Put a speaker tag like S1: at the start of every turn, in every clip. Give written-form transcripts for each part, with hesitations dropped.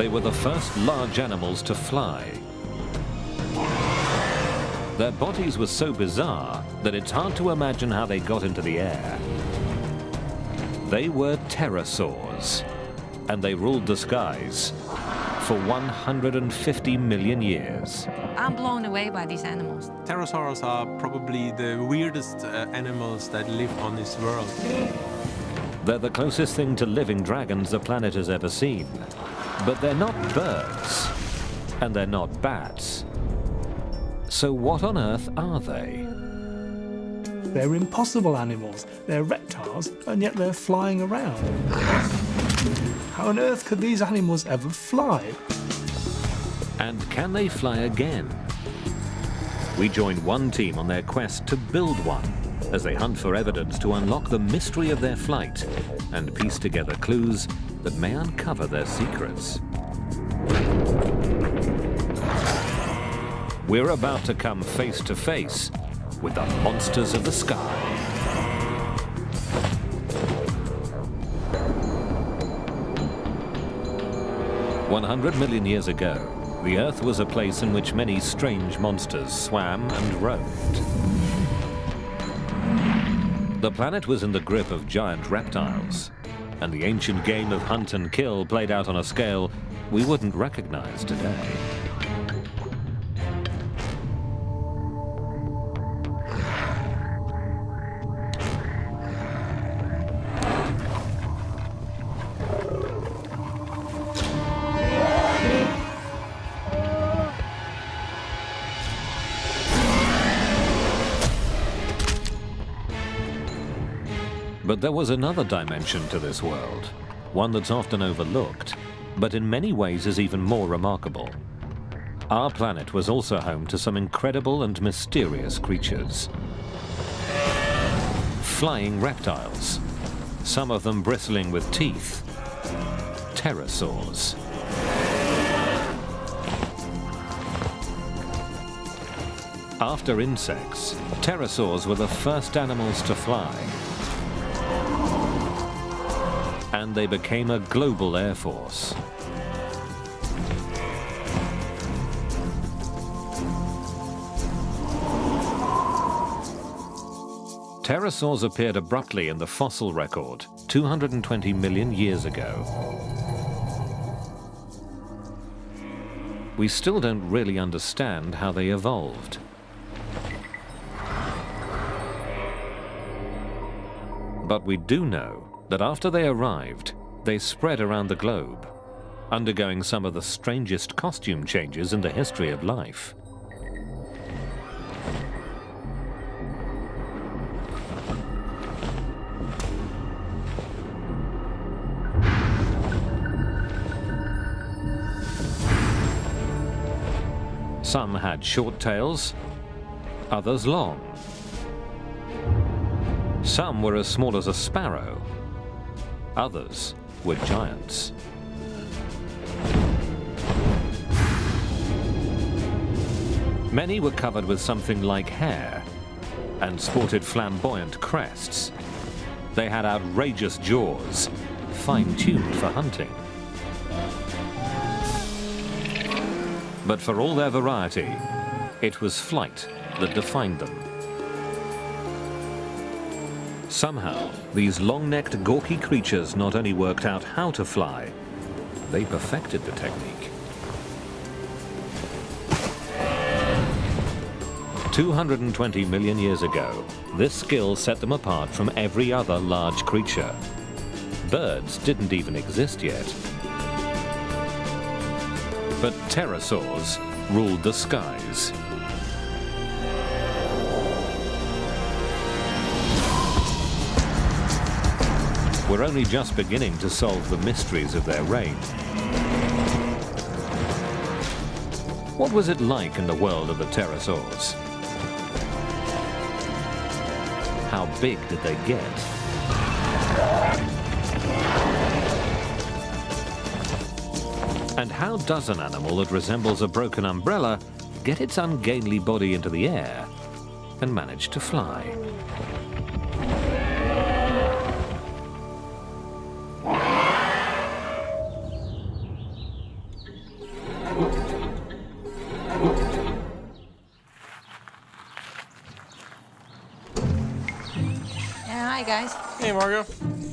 S1: They were the first large animals to fly. Their bodies were so bizarre that it's hard to imagine how they got into the air. They were pterosaurs, and they ruled the skies for 150 million years.
S2: I'm blown away by these animals.
S3: Pterosaurs are probably the weirdest animals that live on this world.
S1: They're the closest thing to living dragons the planet has ever seen. But they're not birds, and they're not bats. So what on earth are they?
S4: They're impossible animals. They're reptiles, and yet they're flying around. How on earth could these animals ever fly?
S1: And can they fly again? We joined one team on their quest to build one, as they hunt for evidence to unlock the mystery of their flight and piece together clues that may uncover their secrets. We're about to come face to face with the monsters of the sky. "100 million years ago, the Earth was a place in which many strange monsters swam and roamed. The planet was in the grip of giant reptiles, and the ancient game of hunt and kill played out on a scale we wouldn't recognize today. But there was another dimension to this world, one that's often overlooked, but in many ways is even more remarkable. Our planet was also home to some incredible and mysterious creatures. Flying reptiles, some of them bristling with teeth. Pterosaurs. After insects, pterosaurs were the first animals to fly. And they became a global air force. Pterosaurs appeared abruptly in the fossil record 220 million years ago. We still don't really understand how they evolved. But we do know that after they arrived, they spread around the globe, undergoing some of the strangest costume changes in the history of life. Some had short tails, others long. Some were as small as a sparrow. Others were giants. Many were covered with something like hair and sported flamboyant crests. They had outrageous jaws, fine-tuned for hunting. But for all their variety, it was flight that defined them. Somehow, these long-necked, gawky creatures not only worked out how to fly, they perfected the technique. 220 million years ago, this skill set them apart from every other large creature. Birds didn't even exist yet. But pterosaurs ruled the skies. We're only just beginning to solve the mysteries of their reign. What was it like in the world of the pterosaurs? How big did they get? And how does an animal that resembles a broken umbrella get its ungainly body into the air and manage to fly?
S2: Hi, guys.
S5: Hey, Margot.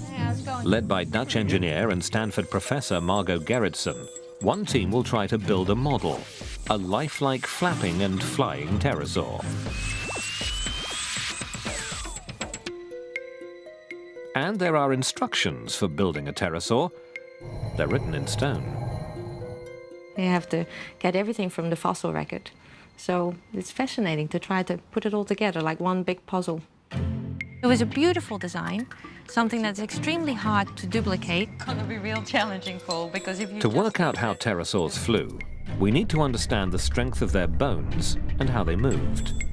S2: Hey, how's it going?
S1: Led by Dutch engineer and Stanford professor Margot Gerritsen, one team will try to build a model, a lifelike flapping and flying pterosaur. And there are instructions for building a pterosaur. They're written in stone.
S6: You have to get everything from the fossil record. So it's fascinating to try to put it all together like one big puzzle.
S2: It was a beautiful design, something that's extremely hard to duplicate. Gonna be real challenging, Paul, because if you
S1: To work out how pterosaurs flew, we need to understand the strength of their bones and how they moved.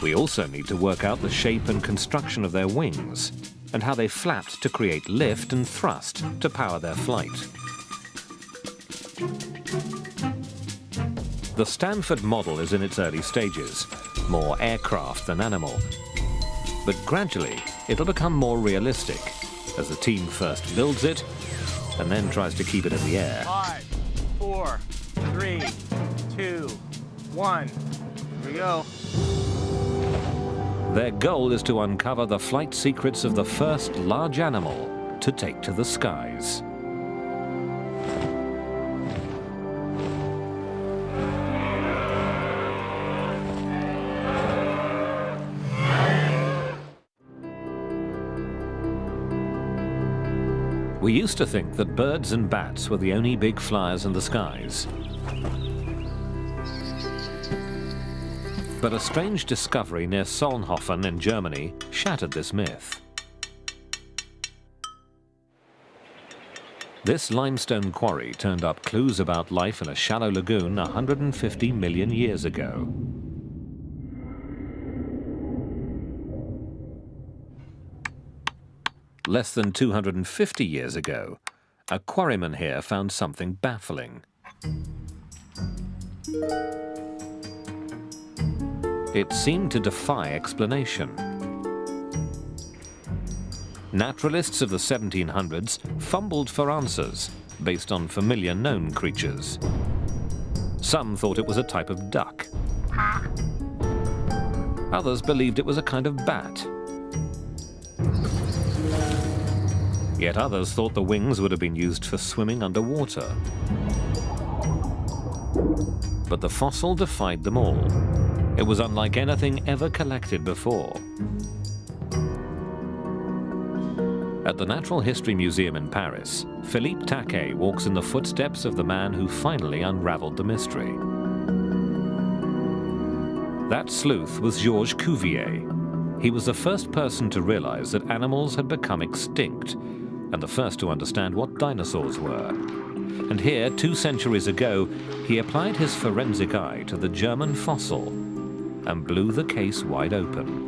S1: We also need to work out the shape and construction of their wings and how they flapped to create lift and thrust to power their flight. The Stanford model is in its early stages, more aircraft than animal. But gradually, it'll become more realistic as the team first builds it and then tries to keep it in the air.
S5: 5, 4, 3, 2, 1. Here we go.
S1: Their goal is to uncover the flight secrets of the first large animal to take to the skies. We used to think that birds and bats were the only big flyers in the skies. But a strange discovery near Solnhofen in Germany shattered this myth. This limestone quarry turned up clues about life in a shallow lagoon 150 million years ago. Less than 250 years ago, a quarryman here found something baffling. It seemed to defy explanation. Naturalists of the 1700s fumbled for answers based on familiar known creatures. Some thought it was a type of duck. Others believed it was a kind of bat. Yet others thought the wings would have been used for swimming underwater. But the fossil defied them all. It was unlike anything ever collected before. At the Natural History Museum in Paris, Philippe Taquet walks in the footsteps of the man who finally unraveled the mystery. That sleuth was Georges Cuvier. He was the first person to realize that animals had become extinct, and the first to understand what dinosaurs were. And here, 2 centuries ago, he applied his forensic eye to the German fossil and blew the case wide open.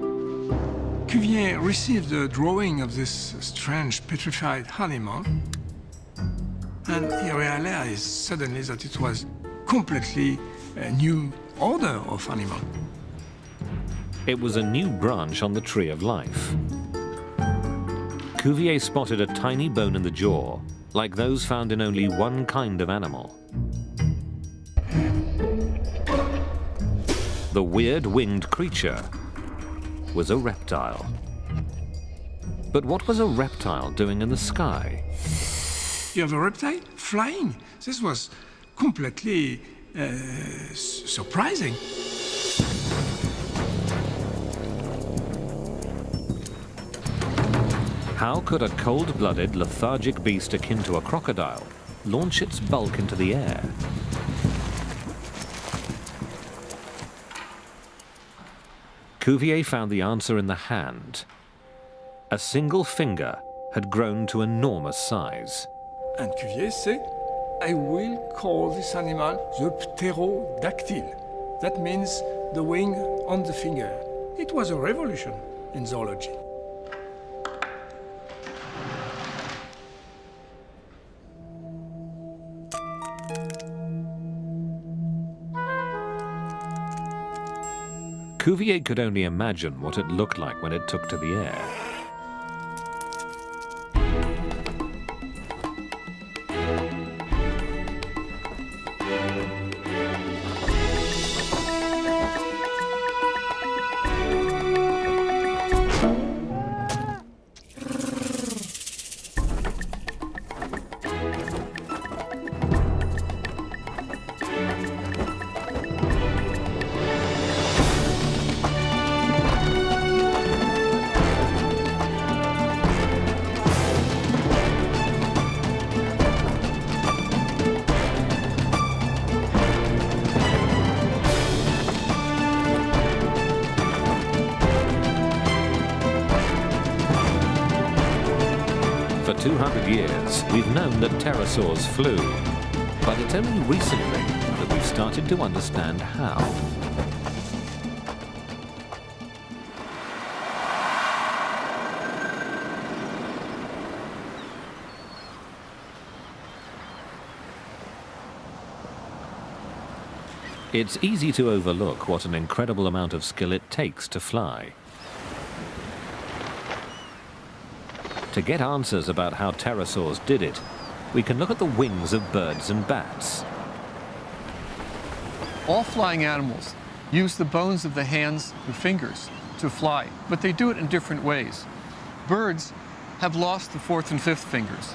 S7: Cuvier received a drawing of this strange petrified animal, and he realized suddenly that it was completely a new order of animal.
S1: It was a new branch on the tree of life. Cuvier spotted a tiny bone in the jaw, like those found in only one kind of animal. The weird winged creature was a reptile. But what was a reptile doing in the sky?
S7: You have a reptile flying. This was completely surprising.
S1: How could a cold-blooded, lethargic beast akin to a crocodile launch its bulk into the air? Cuvier found the answer in the hand. A single finger had grown to enormous size.
S7: And Cuvier said, I will call this animal the pterodactyl. That means the wing on the finger. It was a revolution in zoology.
S1: Cuvier could only imagine what it looked like when it took to the air. For 200 years, we've known that pterosaurs flew, but it's only recently that we've started to understand how. It's easy to overlook what an incredible amount of skill it takes to fly. To get answers about how pterosaurs did it, we can look at the wings of birds and bats.
S8: All flying animals use the bones of the hands and fingers to fly, but they do it in different ways. Birds have lost the fourth and fifth fingers.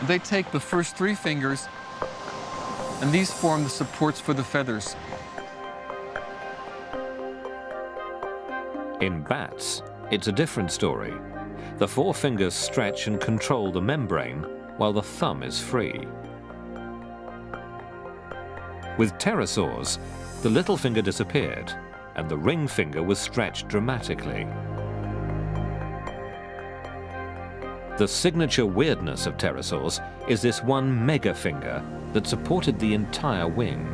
S8: They take the first three fingers, and these form the supports for the feathers.
S1: In bats, it's a different story. The four fingers stretch and control the membrane, while the thumb is free. With pterosaurs, the little finger disappeared, and the ring finger was stretched dramatically. The signature weirdness of pterosaurs is this one mega finger that supported the entire wing.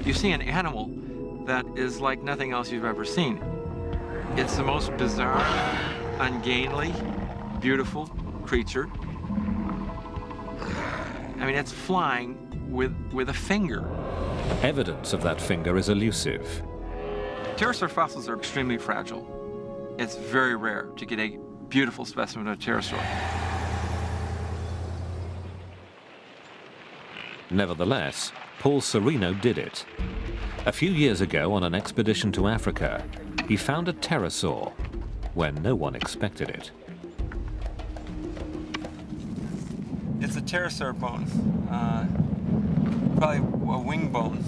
S9: You see an animal that is like nothing else you've ever seen. It's the most bizarre, ungainly, beautiful creature. I mean, it's flying with a finger.
S1: Evidence of that finger is elusive.
S9: Pterosaur fossils are extremely fragile. It's very rare to get a beautiful specimen of a pterosaur.
S1: Nevertheless, Paul Serino did it. A few years ago, on an expedition to Africa, he found a pterosaur where no one expected it.
S9: It's a pterosaur bone, probably a wing bone.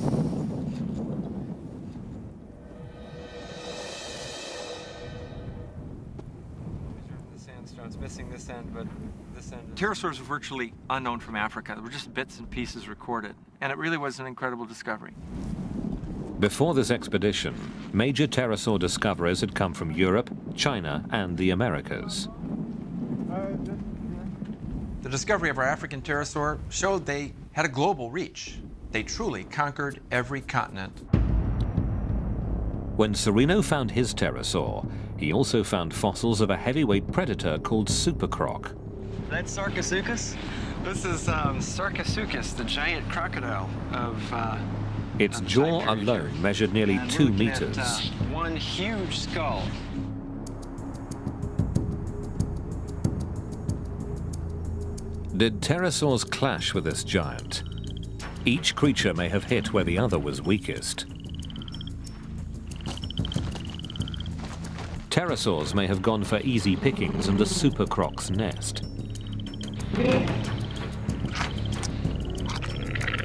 S9: The sandstone's missing this end, but this end. Pterosaurs are virtually unknown from Africa. There were just bits and pieces recorded, and it really was an incredible discovery.
S1: Before this expedition, major pterosaur discoveries had come from Europe, China, and the Americas.
S10: The discovery of our African pterosaur showed they had a global reach. They truly conquered every continent.
S1: When Serino found his pterosaur, he also found fossils of a heavyweight predator called supercroc.
S11: That's Sarcosuchus? This is Sarcosuchus, the giant crocodile of
S1: its jaw alone measured nearly 2 meters.
S11: One huge skull.
S1: Did pterosaurs clash with this giant? Each creature may have hit where the other was weakest. Pterosaurs may have gone for easy pickings and the supercroc's nest.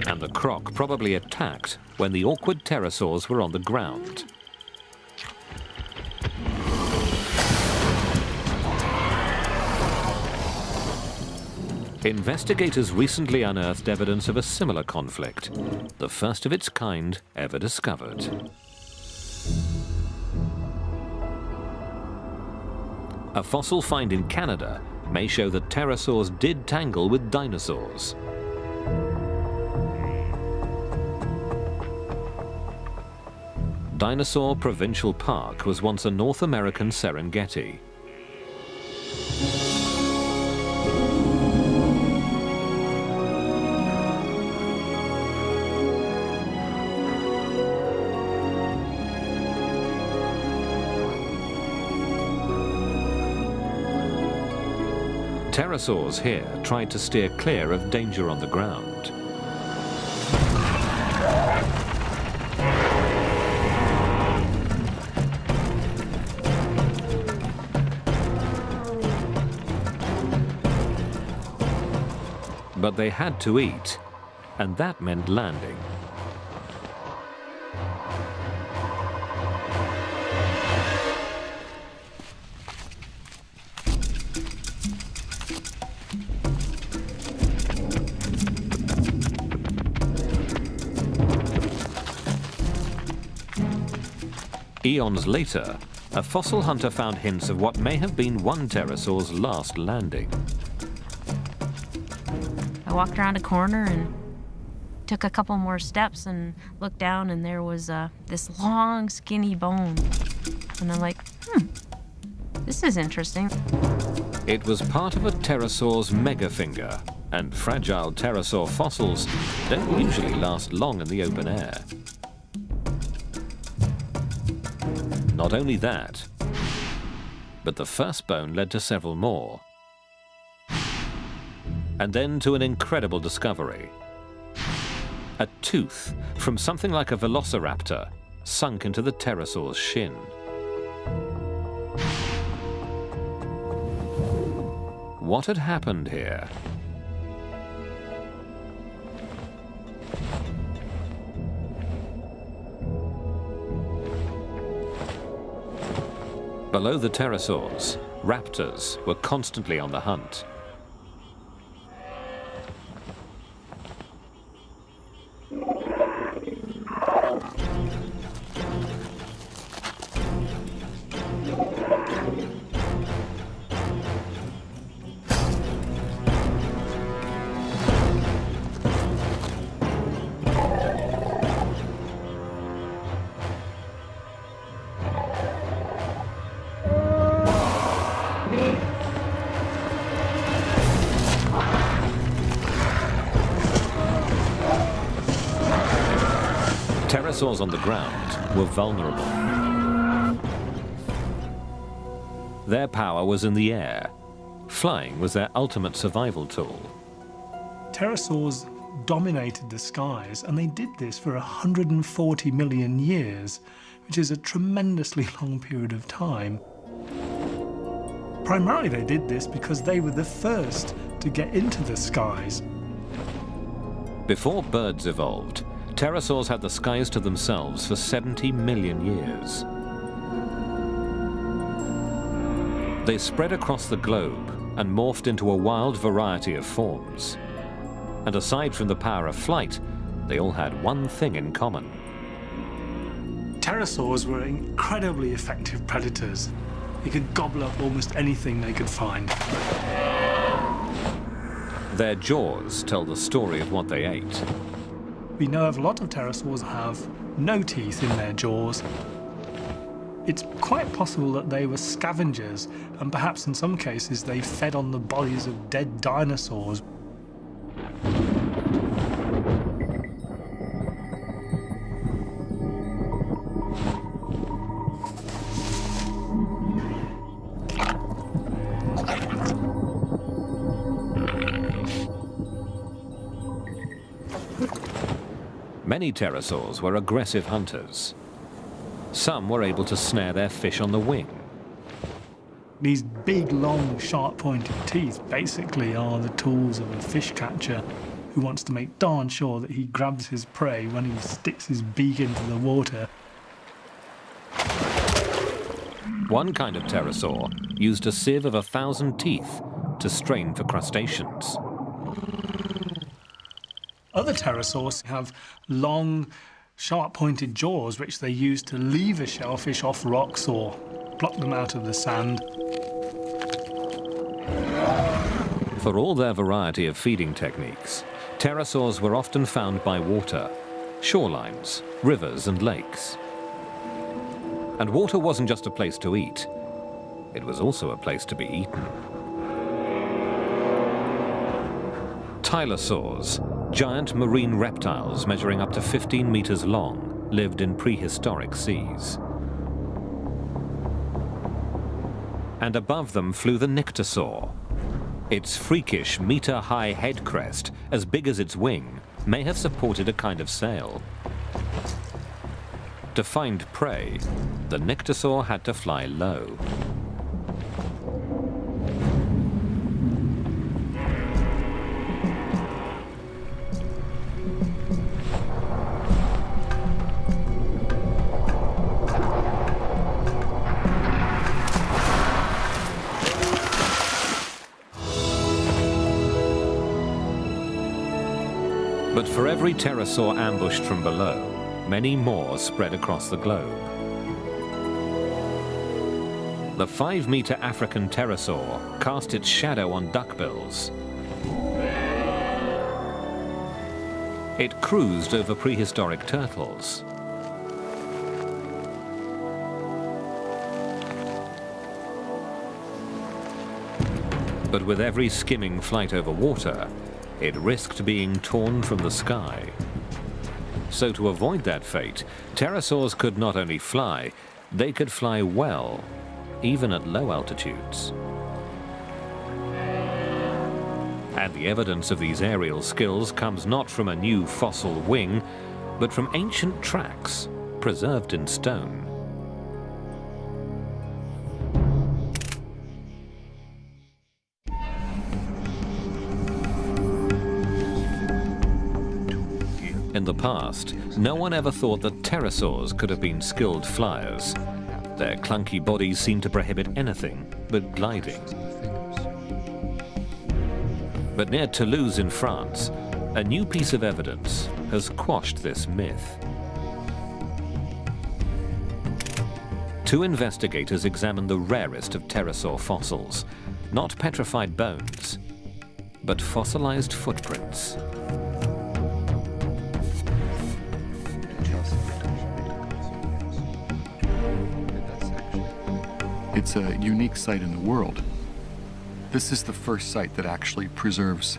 S1: And the croc probably attacked when the awkward pterosaurs were on the ground. Investigators recently unearthed evidence of a similar conflict, the first of its kind ever discovered. A fossil find in Canada may show that pterosaurs did tangle with dinosaurs. Dinosaur Provincial Park was once a North American Serengeti. Pterosaurs here tried to steer clear of danger on the ground. But they had to eat, and that meant landing. Eons later, a fossil hunter found hints of what may have been one pterosaur's last landing.
S12: I walked around a corner and took a couple more steps and looked down, and there was this long, skinny bone. And I'm like, this is interesting.
S1: It was part of a pterosaur's megafinger, and fragile pterosaur fossils don't usually last long in the open air. Not only that, but the first bone led to several more. And then to an incredible discovery. A tooth from something like a velociraptor sunk into the pterosaur's shin. What had happened here? Below the pterosaurs, raptors were constantly on the hunt. Pterosaurs on the ground were vulnerable. Their power was in the air. Flying was their ultimate survival tool.
S4: Pterosaurs dominated the skies, and they did this for 140 million years, which is a tremendously long period of time. Primarily they did this because they were the first to get into the skies.
S1: Before birds evolved, pterosaurs had the skies to themselves for 70 million years. They spread across the globe and morphed into a wild variety of forms. And aside from the power of flight, they all had one thing in common.
S4: Pterosaurs were incredibly effective predators. They could gobble up almost anything they could find.
S1: Their jaws tell the story of what they ate.
S4: We know of a lot of pterosaurs have no teeth in their jaws. It's quite possible that they were scavengers, and perhaps in some cases they fed on the bodies of dead dinosaurs.
S1: Many pterosaurs were aggressive hunters. Some were able to snare their fish on the wing.
S4: These big, long, sharp-pointed teeth basically are the tools of a fish catcher who wants to make darn sure that he grabs his prey when he sticks his beak into the water.
S1: One kind of pterosaur used a sieve of 1,000 teeth to strain for crustaceans.
S4: Other pterosaurs have long, sharp-pointed jaws which they use to lever shellfish off rocks or block them out of the sand.
S1: For all their variety of feeding techniques, pterosaurs were often found by water, shorelines, rivers and lakes. And water wasn't just a place to eat, it was also a place to be eaten. Tylosaurs, giant marine reptiles measuring up to 15 meters long, lived in prehistoric seas. And above them flew the Nyctosaur. Its freakish meter-high head crest, as big as its wing, may have supported a kind of sail. To find prey, the Nyctosaur had to fly low. But for every pterosaur ambushed from below, many more spread across the globe. The 5-meter African pterosaur cast its shadow on duckbills. It cruised over prehistoric turtles. But with every skimming flight over water, it risked being torn from the sky. So to avoid that fate, pterosaurs could not only fly, they could fly well, even at low altitudes. And the evidence of these aerial skills comes not from a new fossil wing, but from ancient tracks preserved in stone. In the past, no one ever thought that pterosaurs could have been skilled flyers. Their clunky bodies seemed to prohibit anything but gliding. But near Toulouse in France, a new piece of evidence has quashed this myth. Two investigators examined the rarest of pterosaur fossils, not petrified bones, but fossilized footprints.
S8: It's a unique site in the world. This is the first site that actually preserves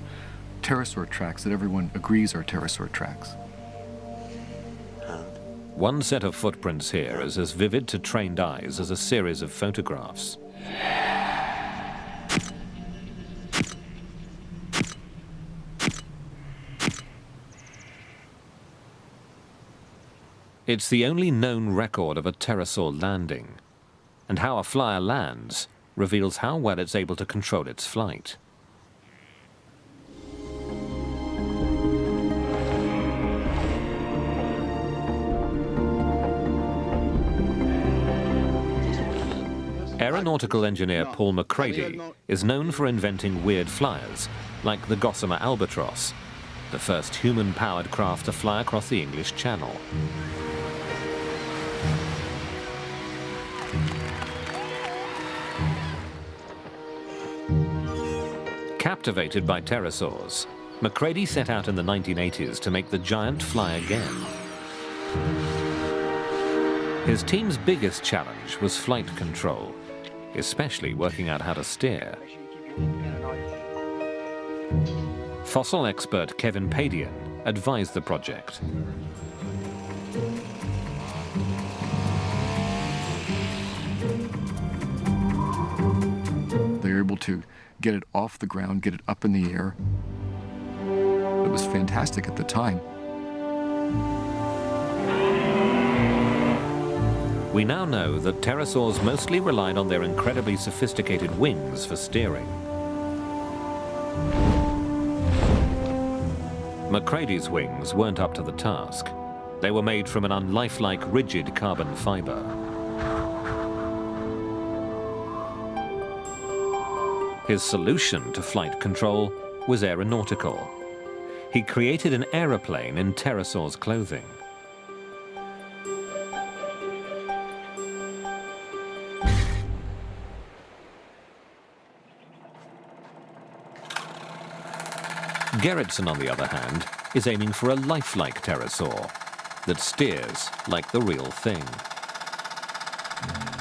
S8: pterosaur tracks that everyone agrees are pterosaur tracks.
S1: One set of footprints here is as vivid to trained eyes as a series of photographs. It's the only known record of a pterosaur landing, and how a flyer lands reveals how well it's able to control its flight. Aeronautical engineer Paul McCready is known for inventing weird flyers, like the Gossamer Albatross, the first human-powered craft to fly across the English Channel. Captivated by pterosaurs, McCready set out in the 1980s to make the giant fly again. His team's biggest challenge was flight control, especially working out how to steer. Fossil expert Kevin Padian advised the project.
S8: They were able to get it off the ground, get it up in the air. It was fantastic at the time.
S1: We now know that pterosaurs mostly relied on their incredibly sophisticated wings for steering. McCready's wings weren't up to the task. They were made from an unlifelike, rigid carbon fiber. His solution to flight control was aeronautical. He created an aeroplane in pterosaur's clothing. Gerritsen, on the other hand, is aiming for a lifelike pterosaur that steers like the real thing.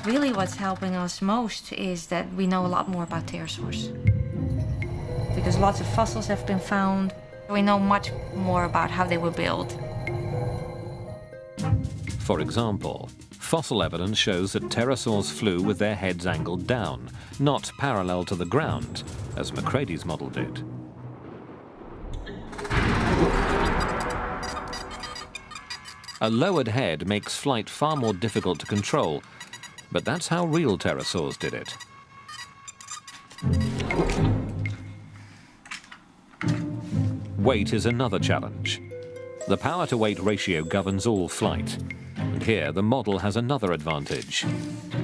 S6: Really what's helping us most is that we know a lot more about pterosaurs. Because lots of fossils have been found. We know much more about how they were built.
S1: For example, fossil evidence shows that pterosaurs flew with their heads angled down, not parallel to the ground, as McCready's model did. A lowered head makes flight far more difficult to control, but that's how real pterosaurs did it. Weight is another challenge. The power-to-weight ratio governs all flight. And here, the model has another advantage.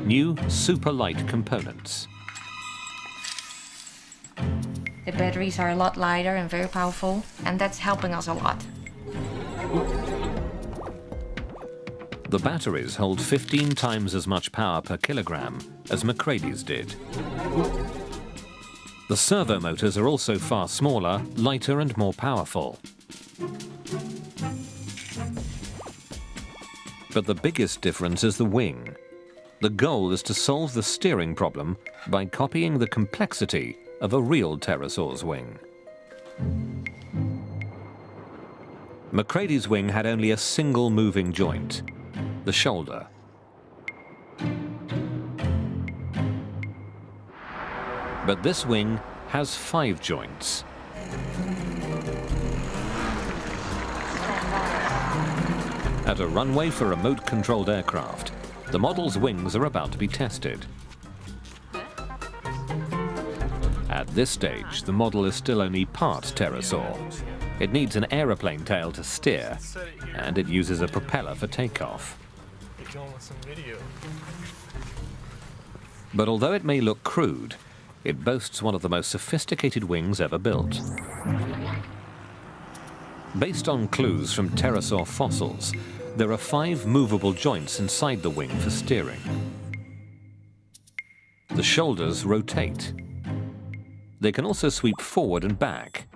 S1: New super-light components.
S6: The batteries are a lot lighter and very powerful, and that's helping us a lot.
S1: The batteries hold 15 times as much power per kilogram as Macready's did. The servo motors are also far smaller, lighter and more powerful. But the biggest difference is the wing. The goal is to solve the steering problem by copying the complexity of a real pterosaur's wing. Macready's wing had only a single moving joint, the shoulder. But this wing has 5 joints. At a runway for remote-controlled aircraft, the model's wings are about to be tested. At this stage, the model is still only part pterosaur. It needs an aeroplane tail to steer, and it uses a propeller for takeoff. But although it may look crude, it boasts one of the most sophisticated wings ever built. Based on clues from pterosaur fossils, there are 5 movable joints inside the wing for steering. The shoulders rotate. They can also sweep forward and back.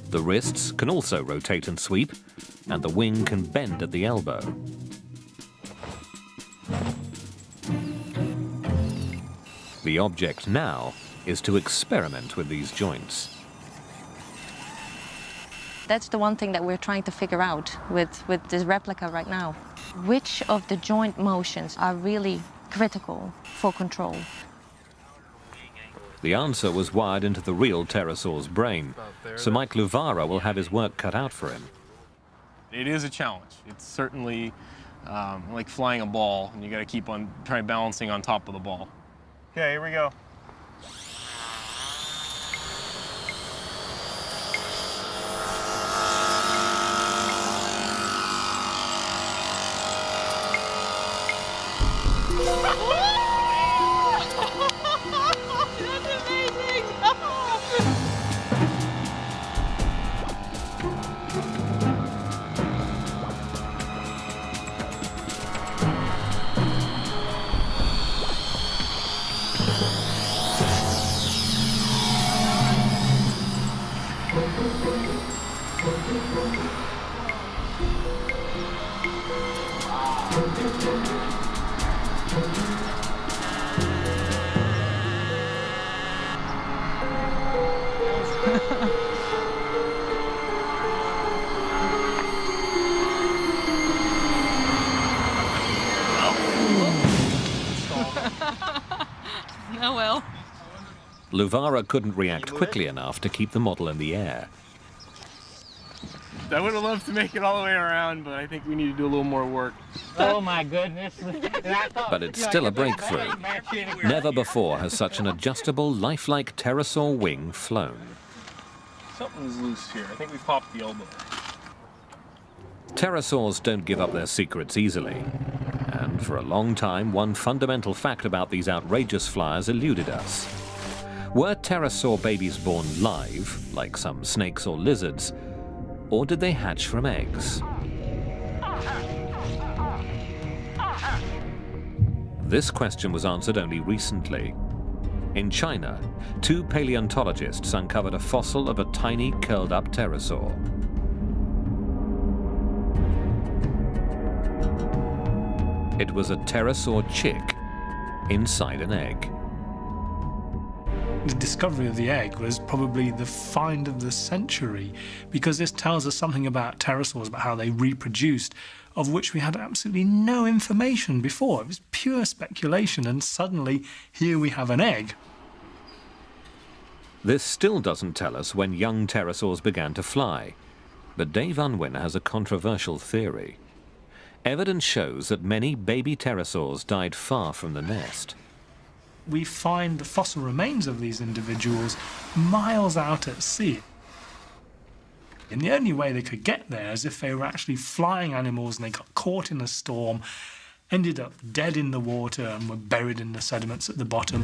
S1: The wrists can also rotate and sweep, and the wing can bend at the elbow. The object now is to experiment with these joints.
S2: That's the one thing that we're trying to figure out with this replica right now. Which of the joint motions are really critical for control?
S1: The answer was wired into the real pterosaur's brain, so Mike Luvara will have his work cut out for him.
S13: It is a challenge. It's certainly like flying a ball, and you got to keep on balancing on top of the ball. Okay, here we go.
S2: Oh well.
S1: Luvara couldn't react quickly enough to keep the model in the air.
S13: I would have loved to make it all the way around, but I think we need to do a little more work.
S5: Oh my goodness.
S1: But it's still a breakthrough. Never before has such an adjustable, lifelike pterosaur wing flown.
S13: Something's loose here. I think we popped the elbow.
S1: Pterosaurs don't give up their secrets easily. And for a long time, one fundamental fact about these outrageous flyers eluded us. Were pterosaur babies born live, like some snakes or lizards, or did they hatch from eggs? This question was answered only recently. In China, 2 paleontologists uncovered a fossil of a tiny curled-up pterosaur. It was a pterosaur chick inside an egg.
S4: The discovery of the egg was probably the find of the century, because this tells us something about pterosaurs, about how they reproduced, of which we had absolutely no information before. It was pure speculation, and suddenly here we have an egg.
S1: This still doesn't tell us when young pterosaurs began to fly, but Dave Unwin has a controversial theory. Evidence shows that many baby pterosaurs died far from the nest.
S4: We find the fossil remains of these individuals miles out at sea. And the only way they could get there is if they were actually flying animals and they got caught in a storm, ended up dead in the water and were buried in the sediments at the bottom.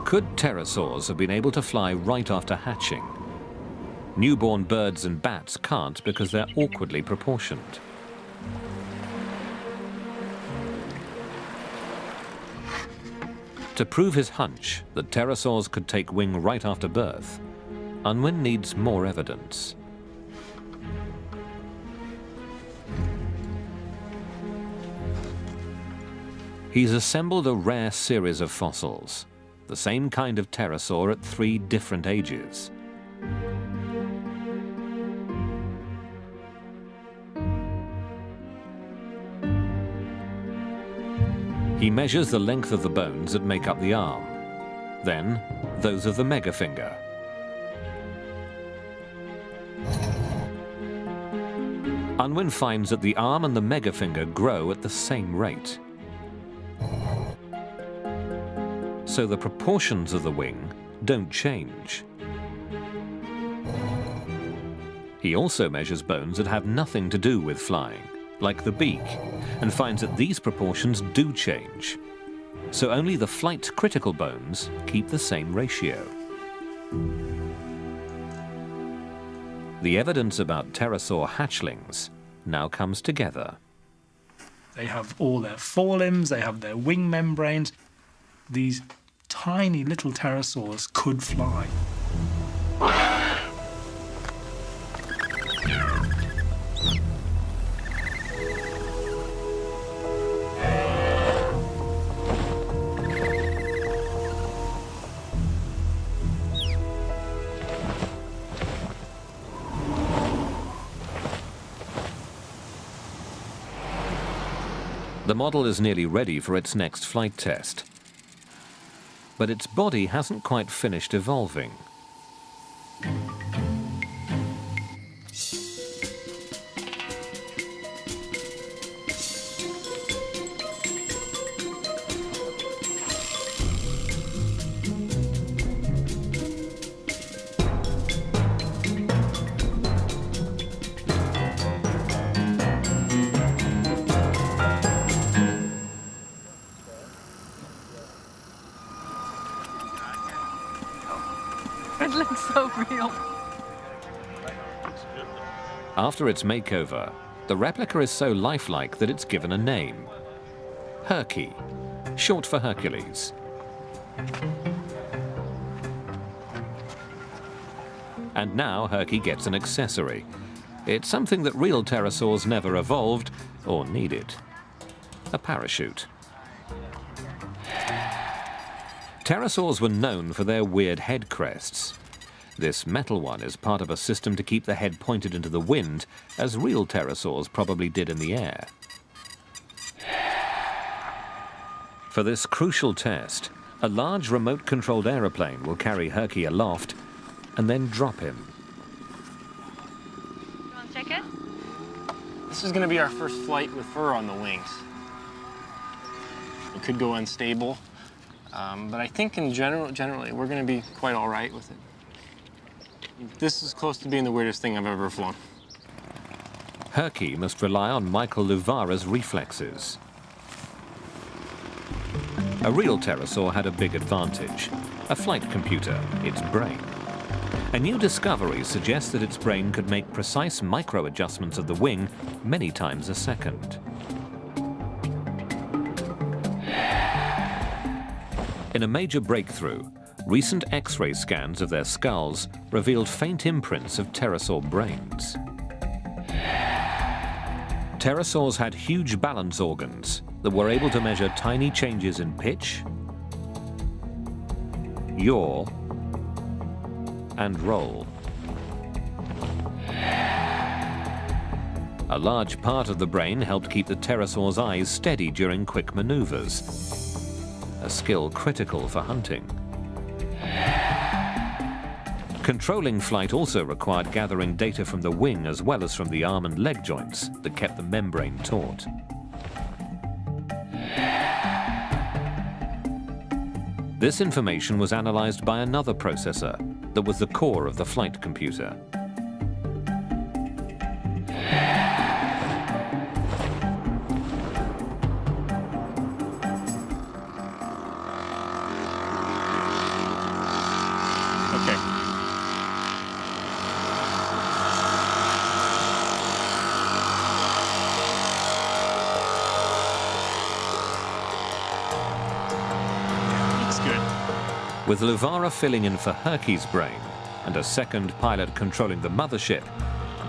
S1: Could pterosaurs have been able to fly right after hatching? Newborn birds and bats can't because they're awkwardly proportioned. to prove his hunch that pterosaurs could take wing right after birth, Unwin needs more evidence. He's assembled a rare series of fossils, the same kind of pterosaur at 3 different ages. He measures the length of the bones that make up the arm, then those of the megafinger. Unwin finds that the arm and the megafinger grow at the same rate. So the proportions of the wing don't change. He also measures bones that have nothing to do with flying, like the beak, and finds that these proportions do change. So only the flight-critical bones keep the same ratio. The evidence about pterosaur hatchlings now comes together.
S4: They have all their forelimbs, they have their wing membranes. These tiny little pterosaurs could fly.
S1: The model is nearly ready for its next flight test. But its body hasn't quite finished evolving.
S2: It looks so real.
S1: After its makeover, the replica is so lifelike that it's given a name. Herky, short for Hercules. And now Herky gets an accessory. It's something that real pterosaurs never evolved or needed. A parachute. Pterosaurs were known for their weird head crests. This metal one is part of a system to keep the head pointed into the wind, as real pterosaurs probably did in the air. For this crucial test, a large remote-controlled aeroplane will carry Herky aloft and then drop him.
S2: You want to check it?
S13: This is going to be our first flight with fur on the wings. It could go unstable, but I think in generally we're going to be quite all right with it. This is close to being the weirdest thing I've ever flown.
S1: Herky must rely on Michael Luvara's reflexes. A real pterosaur had a big advantage, a flight computer, its brain. A new discovery suggests that its brain could make precise micro-adjustments of the wing many times a second. In a major breakthrough, recent X-ray scans of their skulls revealed faint imprints of pterosaur brains. Pterosaurs had huge balance organs that were able to measure tiny changes in pitch, yaw, and roll. A large part of the brain helped keep the pterosaur's eyes steady during quick maneuvers, a skill critical for hunting. Controlling flight also required gathering data from the wing as well as from the arm and leg joints that kept the membrane taut. This information was analyzed by another processor that was the core of the flight computer. With Luvara filling in for Herky's brain and a second pilot controlling the mothership,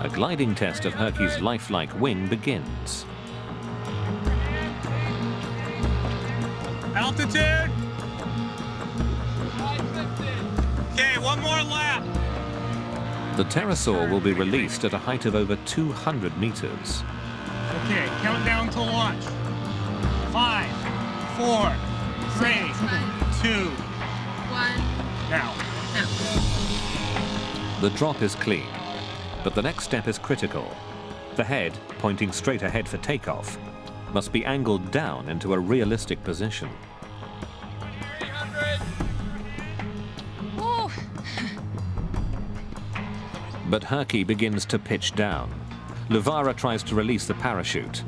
S1: a gliding test of Herky's lifelike wing begins.
S5: Altitude. Okay, one more lap.
S1: The Pterosaur will be released at a height of over 200 meters.
S5: Okay, countdown to launch. 5, 4, 3, 2, 1. Now.
S1: The drop is clean, but the next step is critical. The head, pointing straight ahead for takeoff, must be angled down into a realistic position.
S5: 300.
S1: But Herky begins to pitch down. Luvara tries to release the parachute.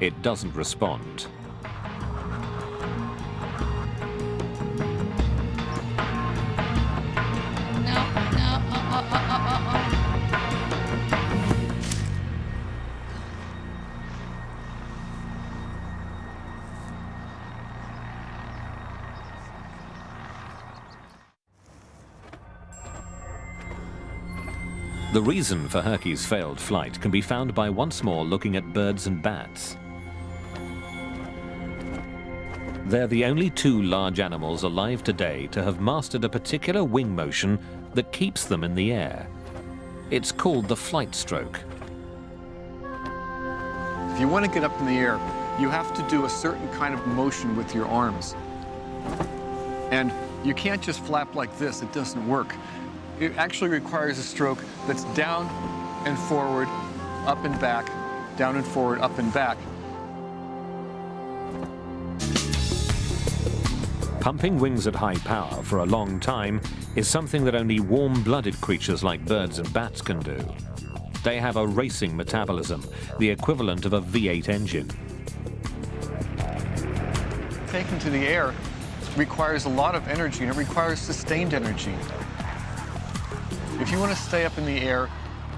S1: It doesn't respond. The reason for Herky's failed flight can be found by once more looking at birds and bats. They're the only two large animals alive today to have mastered a particular wing motion that keeps them in the air. It's called the flight stroke.
S8: If you want to get up in the air, you have to do a certain kind of motion with your arms. And you can't just flap like this, it doesn't work. It actually requires a stroke that's down and forward, up and back, down and forward, up and back.
S1: Pumping wings at high power for a long time is something that only warm-blooded creatures like birds and bats can do. They have a racing metabolism, the equivalent of a V8 engine.
S8: Taking to the air requires a lot of energy, and it requires sustained energy. If you want to stay up in the air,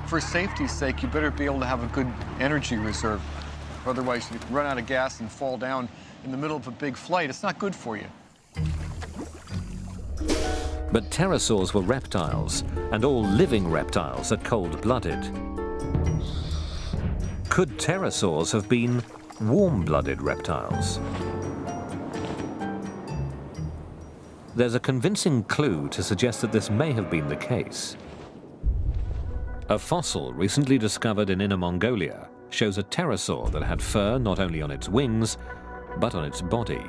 S8: for safety's sake, you better be able to have a good energy reserve. Otherwise, you run out of gas and fall down in the middle of a big flight. It's not good for you.
S1: But pterosaurs were reptiles, and all living reptiles are cold-blooded. Could pterosaurs have been warm-blooded reptiles? There's a convincing clue to suggest that this may have been the case. A fossil recently discovered in Inner Mongolia shows a pterosaur that had fur not only on its wings, but on its body.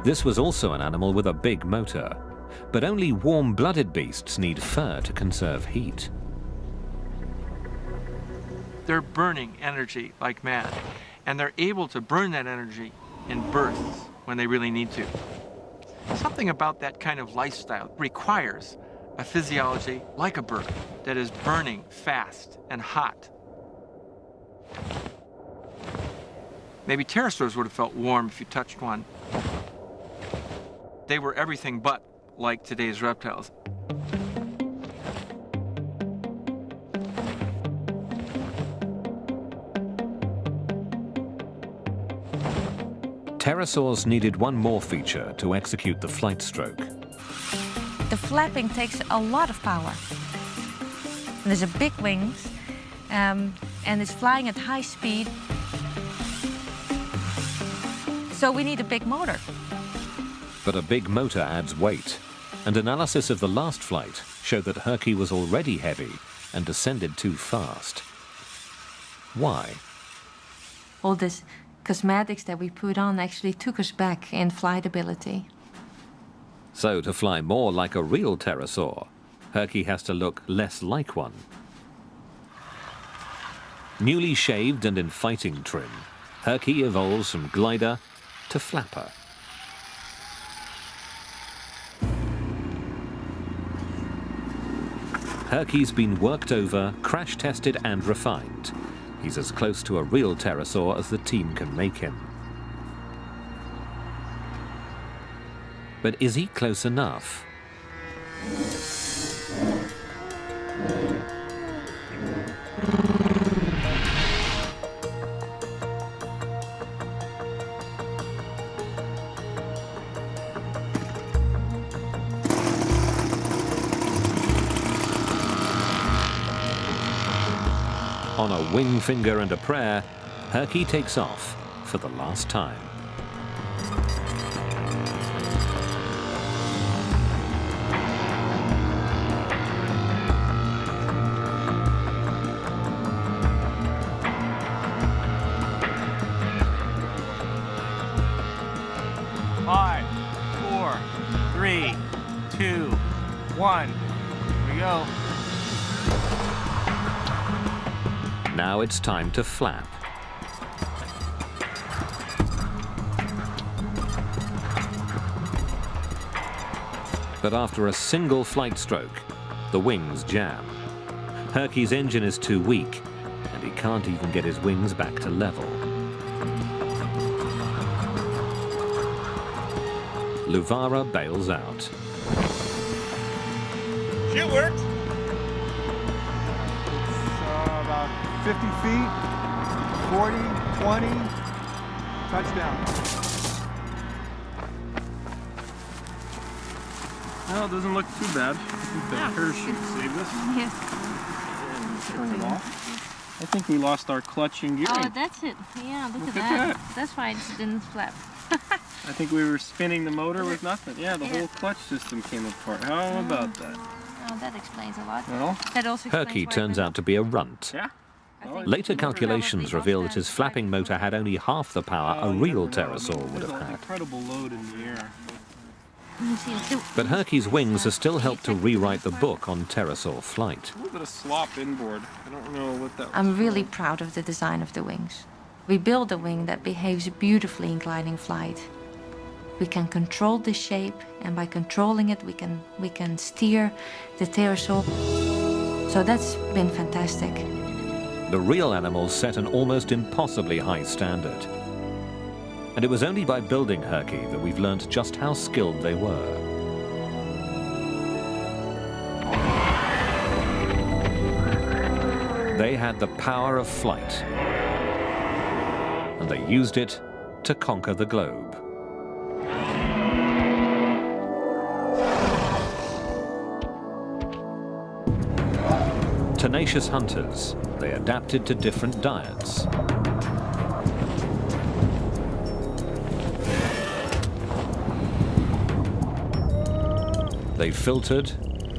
S1: This was also an animal with a big motor, but only warm-blooded beasts need fur to conserve heat.
S9: They're burning energy like mad, and they're able to burn that energy in bursts when they really need to. Something about that kind of lifestyle requires a physiology like a bird that is burning fast and hot. Maybe pterosaurs would have felt warm if you touched one. They were everything but like today's reptiles.
S1: Pterosaurs needed one more feature to execute the flight stroke.
S6: The flapping takes a lot of power. There's a big wings, and it's flying at high speed. So we need a big motor.
S1: But a big motor adds weight, and analysis of the last flight showed that Herky was already heavy and descended too fast. Why?
S6: All this cosmetics that we put on actually took us back in flight ability.
S1: So to fly more like a real pterosaur, Herky has to look less like one. Newly shaved and in fighting trim, Herky evolves from glider to flapper. Herky's been worked over, crash-tested and refined. He's as close to a real pterosaur as the team can make him. But is he close enough? On a wing finger and a prayer, Herky takes off for the last time.
S5: Five, 4, 3, 2, 1. Here we go.
S1: Now it's time to flap. But after a single flight stroke, the wings jam. Herky's engine is too weak, and he can't even get his wings back to level. Luvara bails out.
S5: Shit worked.
S14: About 50 feet, 40, 20, touchdown.
S13: Well, it doesn't look too bad. I think the parachute saved us.
S12: Yeah.
S13: I think we lost our clutch and gearing.
S12: Oh, that's it. Yeah, look at that. That's why it didn't flap.
S13: I think we were spinning the motor with nothing. Yeah, the whole clutch system came apart. How about that?
S12: Oh, that explains a lot.
S13: Well,
S12: that also
S1: Herky turns out to be a runt.
S13: Yeah.
S1: Later calculations reveal that his flapping motor had only half the power a real pterosaur would have had.
S13: Incredible load in the air.
S1: But Herky's wings have still helped to rewrite the book on pterosaur flight.
S13: A little bit of slop inboard. I don't know what that was.
S6: I'm really proud of the design of the wings. We built a wing that behaves beautifully in gliding flight. We can control the shape, and by controlling it, we can steer the pterosaur. So that's been fantastic.
S1: The real animals set an almost impossibly high standard. And it was only by building Herky that we've learnt just how skilled they were. They had the power of flight, and they used it to conquer the globe. Tenacious hunters, they adapted to different diets. They filtered,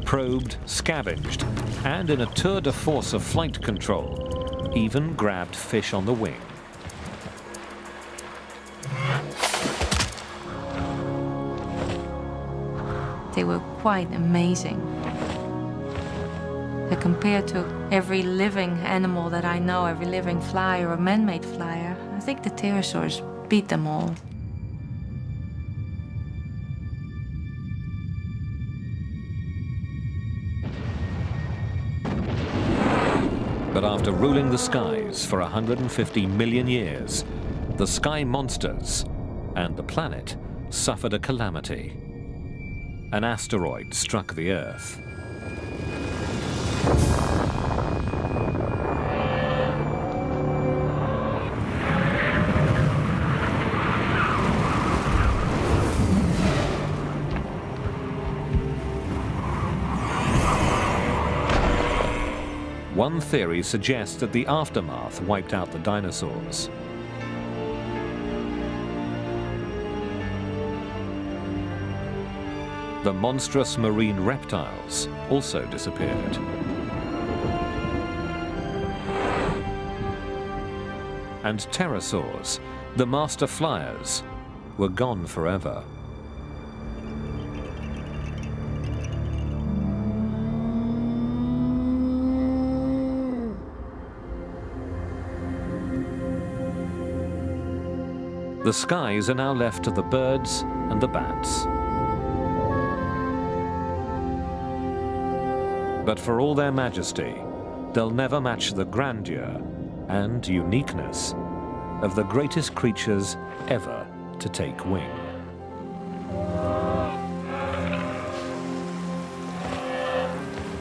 S1: probed, scavenged, and in a tour de force of flight control, even grabbed fish on the wing.
S6: They were quite amazing. Compared to every living animal that I know, every living flyer or man-made flyer, I think the pterosaurs beat them all.
S1: But after ruling the skies for 150 million years, the sky monsters and the planet suffered a calamity. An asteroid struck the Earth. One theory suggests that the aftermath wiped out the dinosaurs. The monstrous marine reptiles also disappeared. And pterosaurs, the master flyers, were gone forever. The skies are now left to the birds and the bats. But for all their majesty, they'll never match the grandeur and uniqueness of the greatest creatures ever to take wing.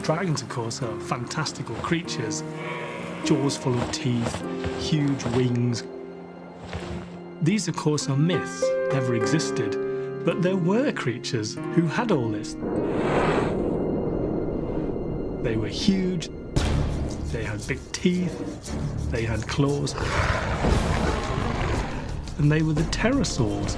S4: Dragons, of course, are fantastical creatures. Jaws full of teeth, huge wings. These, of course, are myths, never existed, but there were creatures who had all this. They were huge, They had big teeth, they had claws, and they were the pterosaurs.